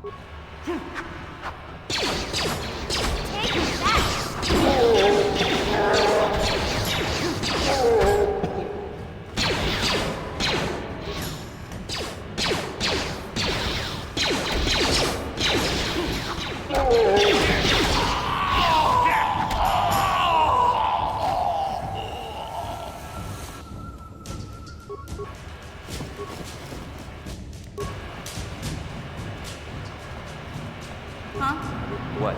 Huh? What?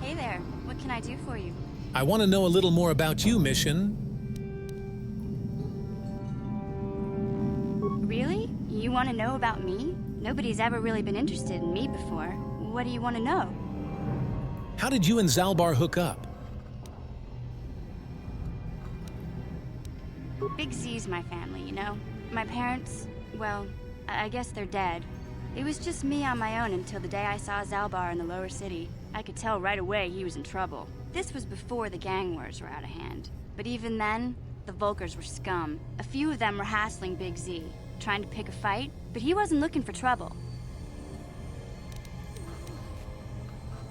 Hey there, what can I do for you? I want to know a little more about you, Mission. Really? You want to know about me? Nobody's ever really been interested in me before. What do you want to know? How did you and Zalbar hook up? Big Z's my family, you know? My parents, well, I guess they're dead. It was just me on my own until the day I saw Zalbar in the lower city. I could tell right away he was in trouble. This was before the gang wars were out of hand. But even then, the Volkers were scum. A few of them were hassling Big Z, trying to pick a fight, but he wasn't looking for trouble.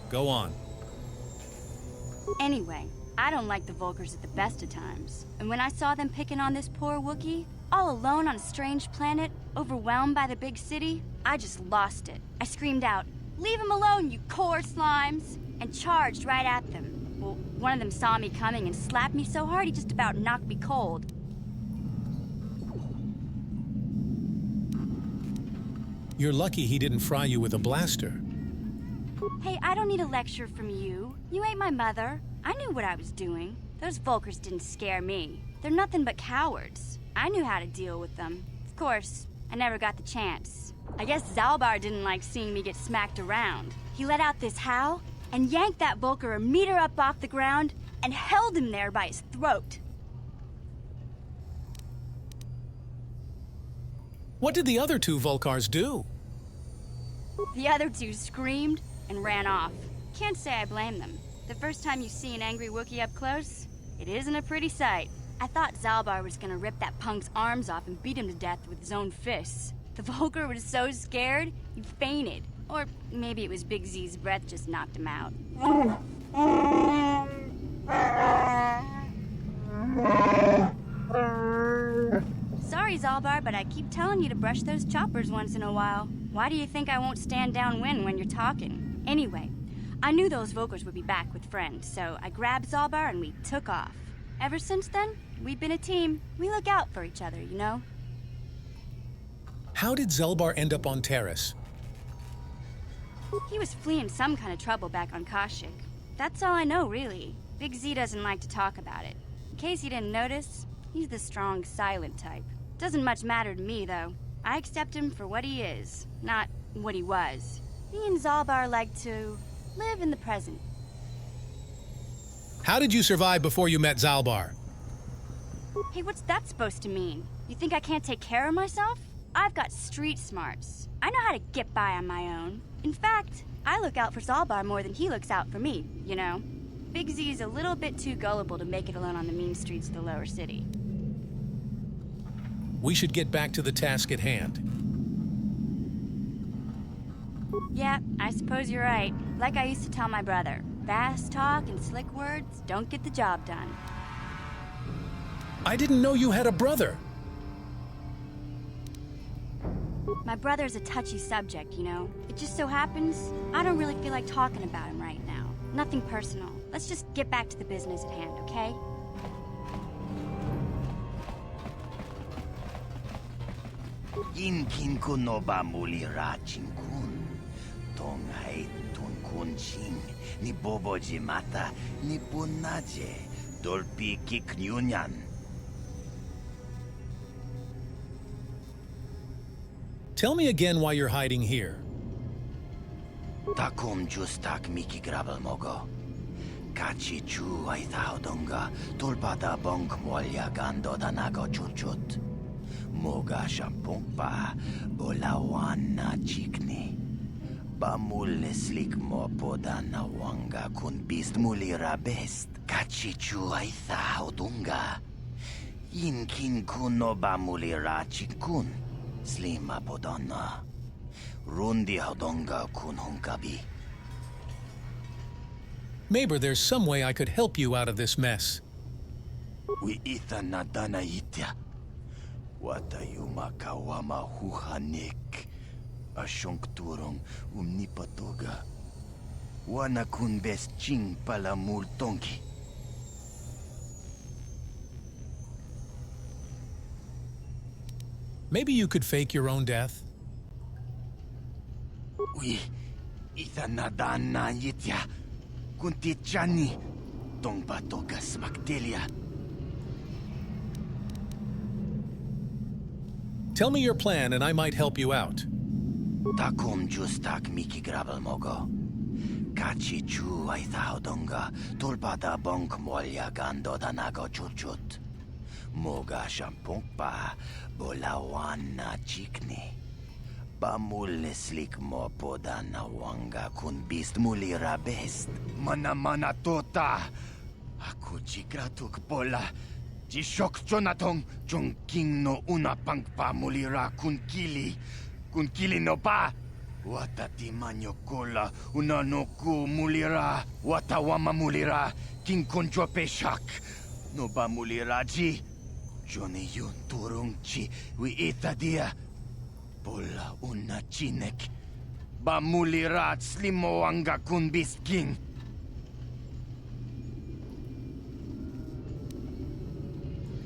Go on. Anyway, I don't like the Volkers at the best of times. And when I saw them picking on this poor Wookiee, all alone on a strange planet, overwhelmed by the big city, I just lost it. I screamed out, "Leave him alone, you core slimes!" and charged right at them. Well, one of them saw me coming and slapped me so hard he just about knocked me cold. You're lucky he didn't fry you with a blaster. Hey, I don't need a lecture from you. You ain't my mother. I knew what I was doing. Those Volkers didn't scare me. They're nothing but cowards. I knew how to deal with them. Of course, I never got the chance. I guess Zalbar didn't like seeing me get smacked around. He let out this howl and yanked that Volker a meter up off the ground and held him there by his throat. What did the other two Volkars do? The other two screamed and ran off. Can't say I blame them. The first time you see an angry Wookiee up close, it isn't a pretty sight. I thought Zalbar was gonna rip that punk's arms off and beat him to death with his own fists. The Volker was so scared, he fainted. Or maybe it was Big Z's breath just knocked him out. Sorry, Zalbar, but I keep telling you to brush those choppers once in a while. Why do you think I won't stand downwind when you're talking? Anyway, I knew those Volkers would be back with friends, so I grabbed Zalbar and we took off. Ever since then, we've been a team. We look out for each other, you know? How did Zalbar end up on Taris? He was fleeing some kind of trouble back on Kashyyyk. That's all I know, really. Big Z doesn't like to talk about it. In case you didn't notice, he's the strong, silent type. Doesn't much matter to me, though. I accept him for what he is, not what he was. Me and Zalbar like to live in the present. How did you survive before you met Zalbar? Hey, what's that supposed to mean? You think I can't take care of myself? I've got street smarts. I know how to get by on my own. In fact, I look out for Zalbar more than he looks out for me, you know? Big Z's a little bit too gullible to make it alone on the mean streets of the lower city. We should get back to the task at hand. Yeah, I suppose you're right. Like I used to tell my brother, fast talk and slick words don't get the job done. I didn't know you had a brother. My brother's a touchy subject, you know? It just so happens, I don't really feel like talking about him right now. Nothing personal. Let's just get back to the business at hand, okay? Inkin ko no ba muli raching kun? Tongay tun kun ching ni boboji mata ni punaje dolpi kiknyunyan. Tell me again why you're hiding here. Takum justak miki grabel mogo. Kachi chu ay thaudonga tulpada bonk molya gando danago chuchut. Moga shampungpa bolawan na chikni. Bamul slik mo poda na wanga kun bist mulira best. Kachi chu ay thaudonga. Inkin kuno bamulira chikun. Slima podonna. Rundi haudonga kun hunkabi. Maybe there's some way I could help you out of this mess. We ita nadana itya. Wata yuma kawama huhanik. Asyong turong umnipatoga. Wana kun bes ching pala multongi. Maybe you could fake your own death? We ita nadana itya. Kunti chani. Tong batoga smaktelia. Tell me your plan and I might help you out. Takum justak miki grabel mogo. Kachi chu ay thaudonga tulpada bonk molya gando danago chuchut. Moga shampungpa bolawan na chikni. Bamul slik mo poda na wanga kun bist mulira best. Mana tota. Aku chikratuk bola. Jishok jonatong jongking no una pangpa mulira kun kili. Kun kili no pa. Watati manyo kola una no ku mulira. Watawama mulira. King konjo peshak. No ba mulira ji. Johnny yun turung chi. Wi ita dia. Bola una chinek. Ba mulira slimo anga kun bisking.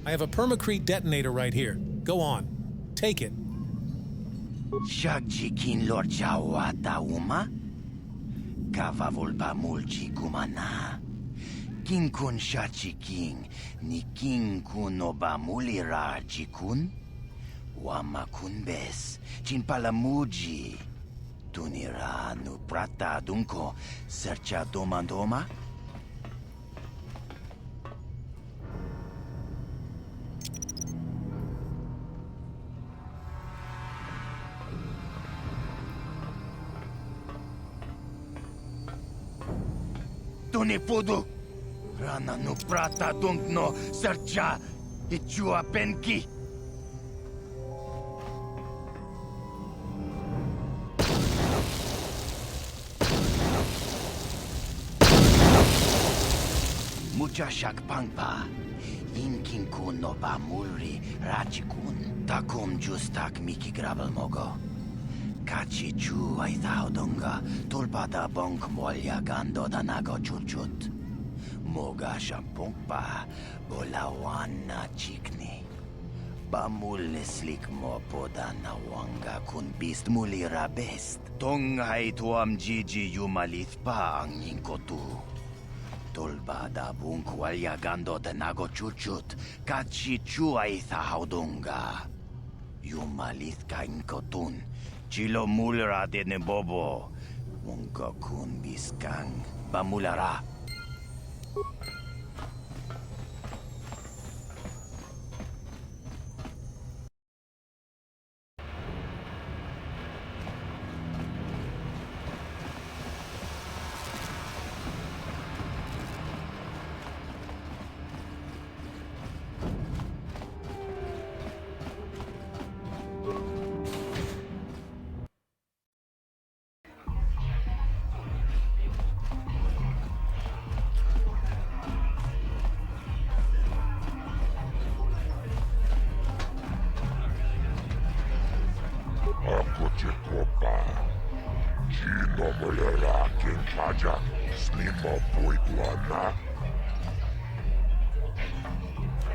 I have a permacrete detonator right here. Go on. Take it. Shagji kin lor chawata uma? Kavavul ba mulchi kumana. King kun shachi king. Ni king kun oba mulira jikun? Wama kun bes. Chin palamuji. Tunira nu prata dunko. Sercha domandoma? Tuni pudu. Rana no prata dunk no sercha. Ichua penki. Mucha shak pangpa. Inkin kun no ba mulri rachikun. Takum justak miki grabel mogo. Kachi chu ay thaudonga tulpada bonk molya gando danago chuchut. Moga shampungpa bolawan na chikni. Bamul slik mo poda na wanga kun bist mulira best. Tong ay tuam jiji yumalit pa ang yingkotu. Tulbada bunk walya gando danago chuchut. Kachi chu ay thaudonga. Yumalit ka inkotun. Chilo mulera de nebobo. Munka kun biskang. Bamulara.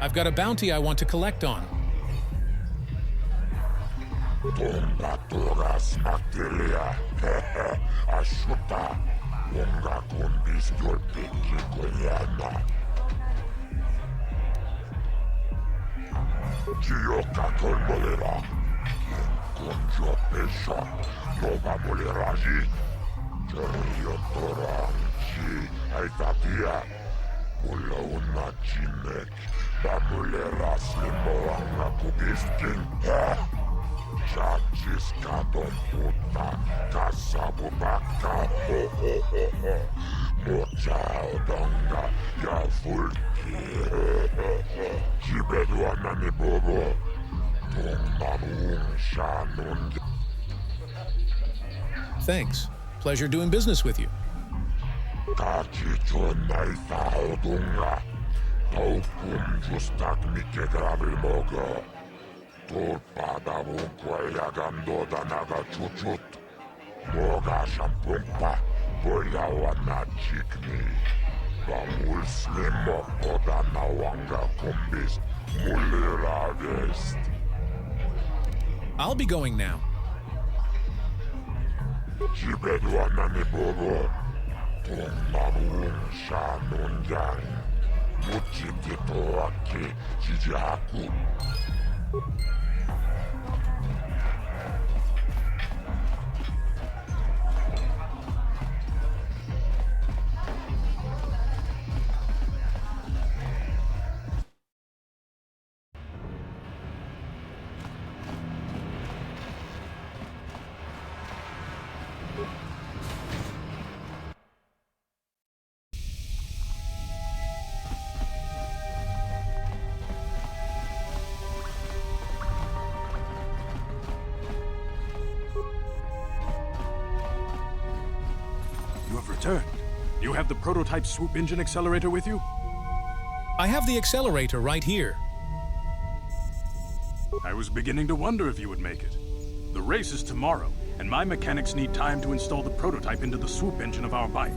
I've got a bounty I want to collect on. Pesha, Nova Muleraji, Jeriotoranchi, Aitatia, Mulauna Chinek, Bamuleras Limoanga Kubiskin, Chachis Kadon Puta, Kasabubaka, ho ho ho ho, Mochao Donga, Yafulki, Jibeduana Nibobo, Tumbamun Shanun. Thanks. Pleasure doing business with you. Kachichonai Faudunga, Taukum Justak Mike Gravilmogo, Tulpada Vunquayagando Danaga Chuchut, Moga Shampumpa, Boyawana Chikni, Bamul Slimo Kodanawanga Kumbis, Mulira Vest. I'll be going now. Jibeduana Nibogo, Tumbamun Shanun Yang, Muchititoaki, Chijaku. You have returned. You have the prototype Swoop engine accelerator with you? I have the accelerator right here. I was beginning to wonder if you would make it. The race is tomorrow, and my mechanics need time to install the prototype into the Swoop engine of our bike.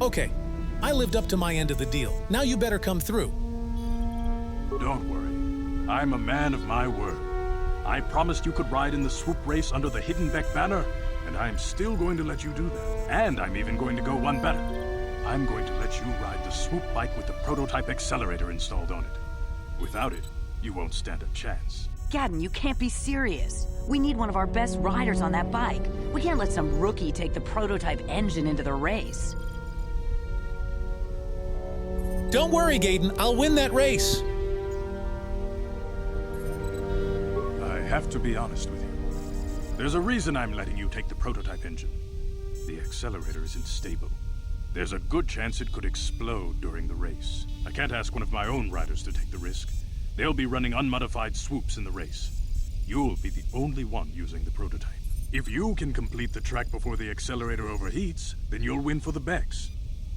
Okay, I lived up to my end of the deal. Now you better come through. Don't worry. I'm a man of my word. I promised you could ride in the Swoop race under the Hidden Beck banner, and I'm still going to let you do that. And I'm even going to go one better. I'm going to let you ride the Swoop bike with the prototype accelerator installed on it. Without it, you won't stand a chance. Gadden, you can't be serious. We need one of our best riders on that bike. We can't let some rookie take the prototype engine into the race. Don't worry, Gaydon. I'll win that race. I have to be honest with you. There's a reason I'm letting you take the prototype engine. The accelerator isn't stable. There's a good chance it could explode during the race. I can't ask one of my own riders to take the risk. They'll be running unmodified swoops in the race. You'll be the only one using the prototype. If you can complete the track before the accelerator overheats, then you'll win for the Becks.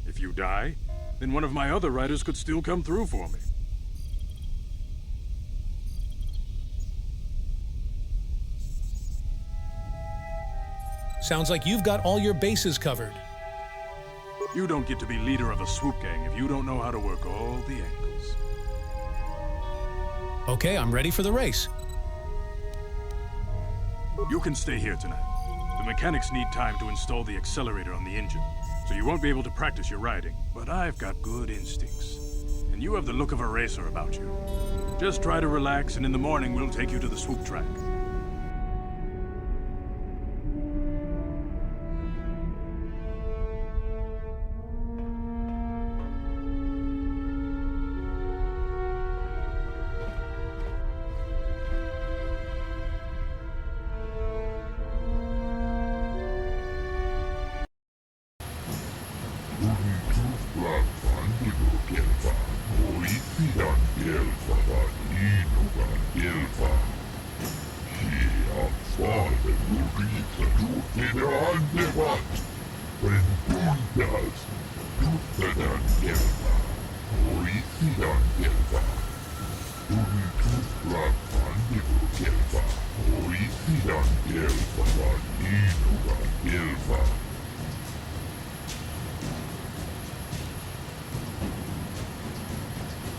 If you die, then one of my other riders could still come through for me. Sounds like you've got all your bases covered. You don't get to be leader of a swoop gang if you don't know how to work all the angles. Okay, I'm ready for the race. You can stay here tonight. The mechanics need time to install the accelerator on the engine, so you won't be able to practice your riding. But I've got good instincts, and you have the look of a racer about you. Just try to relax, and in the morning we'll take you to the swoop track.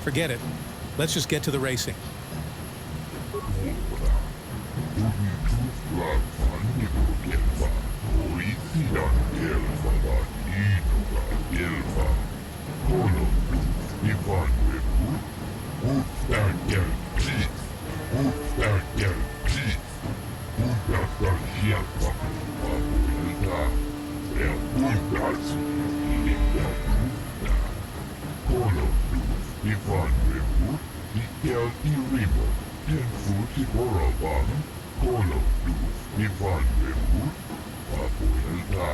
Forget it. Let's just get to the racing. Kiboraban, Kolodus, Ivanlevut, Apoelta,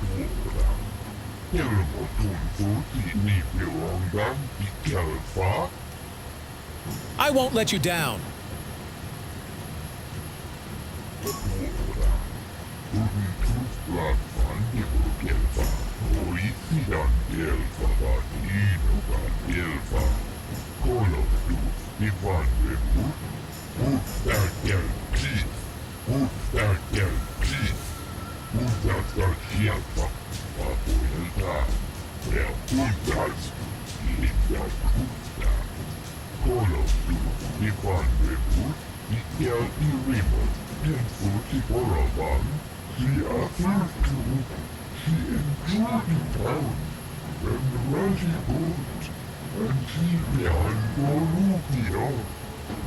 Tuoda. Helmotun Futi Nipilongan, Ikelfa, I won't let you down. Tuoda. Untut Bladvan Nibukelfa, Oisian Delfa, Inogan Delfa, Kolodus, Ivanlevut, Utstärkel Kris, Utstärkel Kris, Utstärkel Hjälpa, Apoelta, Verpuntas, Linda Kusta, Kolodus, Ivanlevut, Ikel Irimot, Penfuti Boravan, he aftertu, he endured in town, and Raji boat, and he behind Boluvia,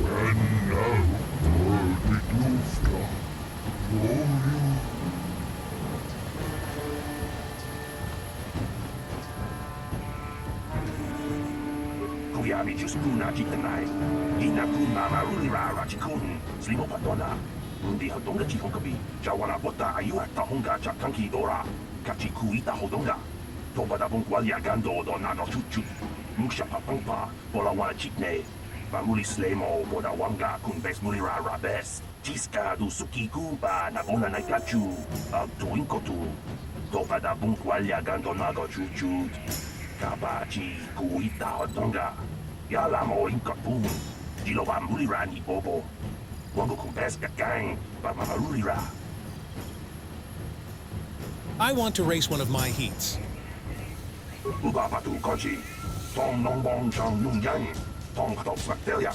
and now for the Gufta, for you. Kuyami Juskuna Jitanai, Inakuna Marulira Rachikun, Slimo Padona, Undi Hodonga Chihongabi, Jawana Bota Ayua Tahonga Chakanki Dora, Kachikuita Hodonga, Tobada Bungwalia Gando Donano Chuchu, Musha Papampa, Bolawana Chikne, Bamuli Slemo, Bodawanga, Kunbes Mulira Rabes, Chiska du Suki Kumpa, Nabona Naikachu, Tuinkotu, Tobada Bungwalia Gando Nago Chuchu, Kabachi Kuita Hodonga, Yalamo Inkapun, Jiloba Mulirani Bobo, Wango Kumbes Gang, Bamarulira. I want to race one of my heats. Ubapatu Kochi, Tom Nongbong Chang Nung Yang, Tom Katok Bacteria.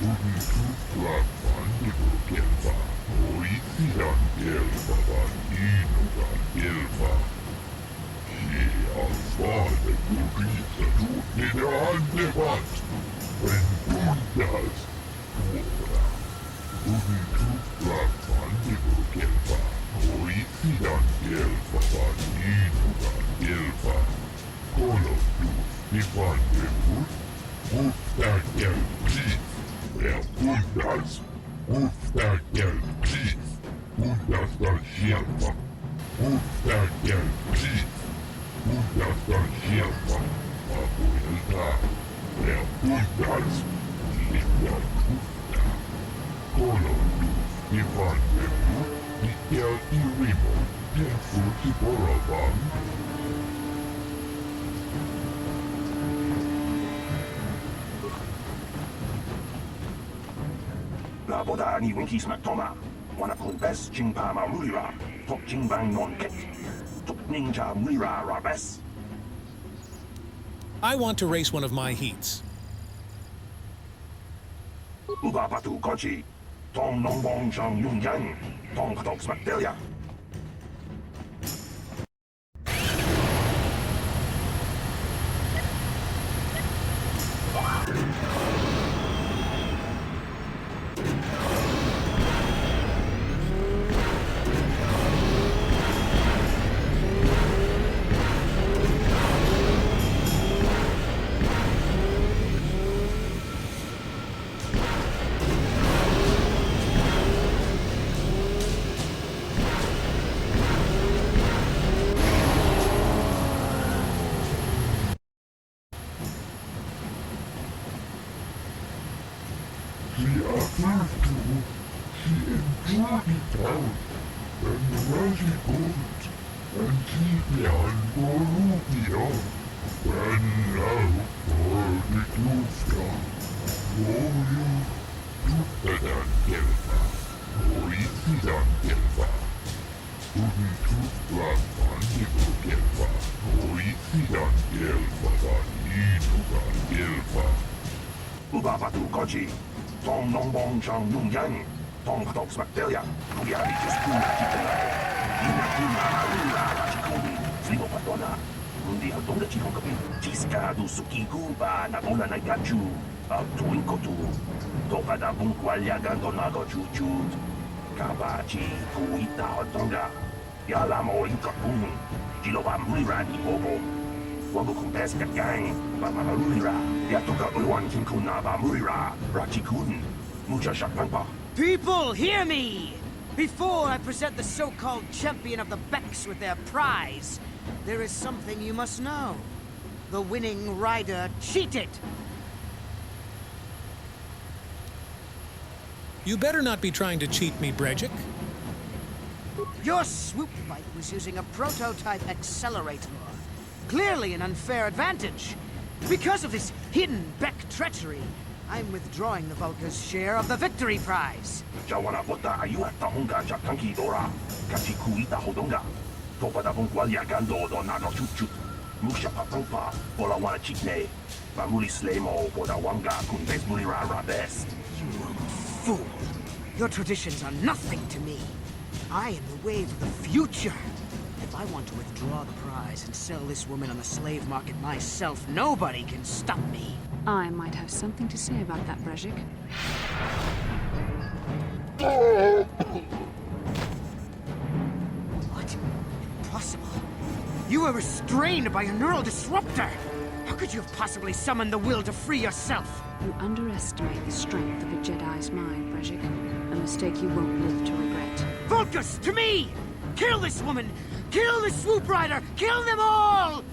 Untut Bladvan Nibukelfa, Oisian Delfa, Inogan Delfa. He alfade Gurisa tut nere Andevat, when Bundas, Tuora. Untut Bladvan Nibukelfa, Oisian Delfa, Inogan Delfa. Kolodus, Ivanlevut, Utstärkel Kris. Verpuntas, Utstärkel Kris, Puntas ska hjälpa, Utstärkel Kris, Puntas ska hjälpa, Apoelta, Verpuntas, Linda Kusta, Kolodus, Ivanlevut, Ikel Irimot, Penfuti Boravan, La Boda ni Winky Smaktoma, Wanapun Bes Jingpa Marulira, Tok Jingbang Non Ket, Tok Ninja Mulira Rabes. I want to race one of my heats. Ubapatu Kochi, Tom Nongbong Chang Nung Yang, Tom Katok Bacteria. he aftertu, he endured it out, and Raji boat, and he behind Boluvia, and now for Koyu tutmadan gelme. Oisidan gelme. Bunu tutmaktan gelme. Oisidan gelmeden inudan gelme. Ubabatu Koji, Tom Longbong Chang Nung Yang, Tom Patok Smakdelia, Kuyami Juskuna Kitana, Inakuna Arula Rachikuni, Sligo Patona, Mundi Hadonga Chikokapi, Chiska du Suki Gumba, Nagona Nagachu, Tuinkotu, Topada Bunkwalya Gandonago Chuchut, Kabachi Kuita Hadonga, Yalamo Inkakun, Jiloba Murirani Bobo. Wago kumpeska gang, Bamarurira, Yatoka Uwan Kinkuna Bamurira, Rachikun, Mucha Shakpampa. People, hear me! Before I present the so-called champion of the Becks with their prize, there is something you must know. The winning rider cheated! You better not be trying to cheat me, Brejik. Your Swoop bike was using a prototype accelerator. Clearly an unfair advantage. Because of this hidden Beck treachery, I'm withdrawing the Vulca's share of the victory prize. Jawana Bota Ayuata Honga Jakanki Dora, Kachikuita Hodonga, Topada Bunkwalya Gando Donago Chuchut, Musha Papampa, Bolawana Chikne, Bamuri Slemo, Bodawanga, Kunbes Murira Rabest. You fool! Your traditions are nothing to me. I am the wave of the future. If I want to withdraw the prize and sell this woman on the slave market myself, nobody can stop me. I might have something to say about that, Brejik. What? Impossible. You were restrained by a neural disruptor. How could you have possibly summoned the will to free yourself? You underestimate the strength of a Jedi's mind, Brejik. A mistake you won't live to regret. Vulcus, to me! Kill this woman! Kill the Swoop Rider! Kill them all!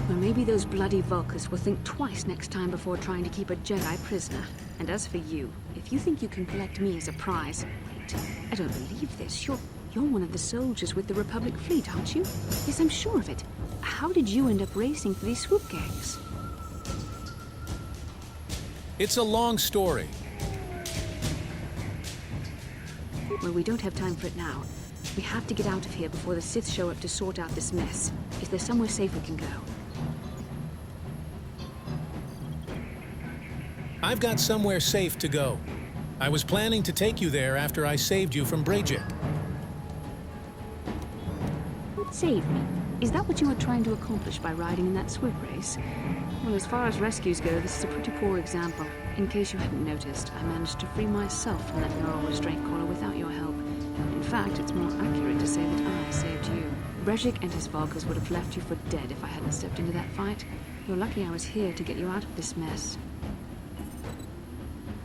Well, maybe those bloody Vulcans will think twice next time before trying to keep a Jedi prisoner. And as for you, if you think you can collect me as a prize... Wait, I don't believe this. You're one of the soldiers with the Republic fleet, aren't you? Yes, I'm sure of it. How did you end up racing for these swoop gangs? It's a long story. Well, we don't have time for it now. We have to get out of here before the Sith show up to sort out this mess. Is there somewhere safe we can go? I've got somewhere safe to go. I was planning to take you there after I saved you from Brejik. Save me? Is that what you were trying to accomplish by riding in that swoop race? Well, as far as rescues go, this is a pretty poor example. In case you hadn't noticed, I managed to free myself from that neural restraint collar without your help. In fact, it's more accurate to say that I saved you. Brejik and his Vulcans would have left you for dead if I hadn't stepped into that fight. You're lucky I was here to get you out of this mess.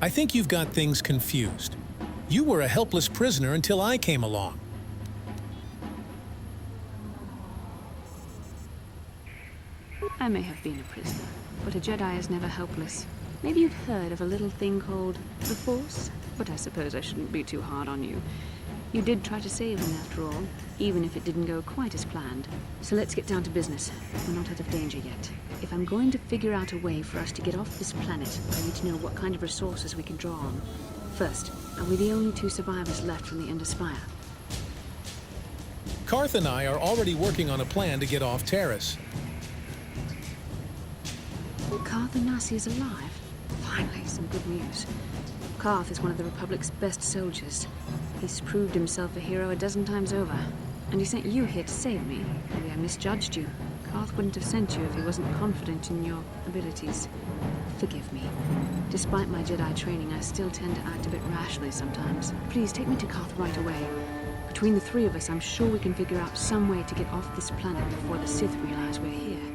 I think you've got things confused. You were a helpless prisoner until I came along. I may have been a prisoner, but a Jedi is never helpless. Maybe you've heard of a little thing called the Force? But I suppose I shouldn't be too hard on you. You did try to save him after all, even if it didn't go quite as planned. So let's get down to business. We're not out of danger yet. If I'm going to figure out a way for us to get off this planet, I need to know what kind of resources we can draw on. First, are we the only two survivors left from the Ender Spire? Karth and I are already working on a plan to get off Taris. Karth Nasi is alive. Finally, some good news. Karth is one of the Republic's best soldiers. He's proved himself a hero a dozen times over. And he sent you here to save me. Maybe I misjudged you. Carth wouldn't have sent you if he wasn't confident in your abilities. Forgive me. Despite my Jedi training, I still tend to act a bit rashly sometimes. Please, take me to Carth right away. Between the three of us, I'm sure we can figure out some way to get off this planet before the Sith realize we're here.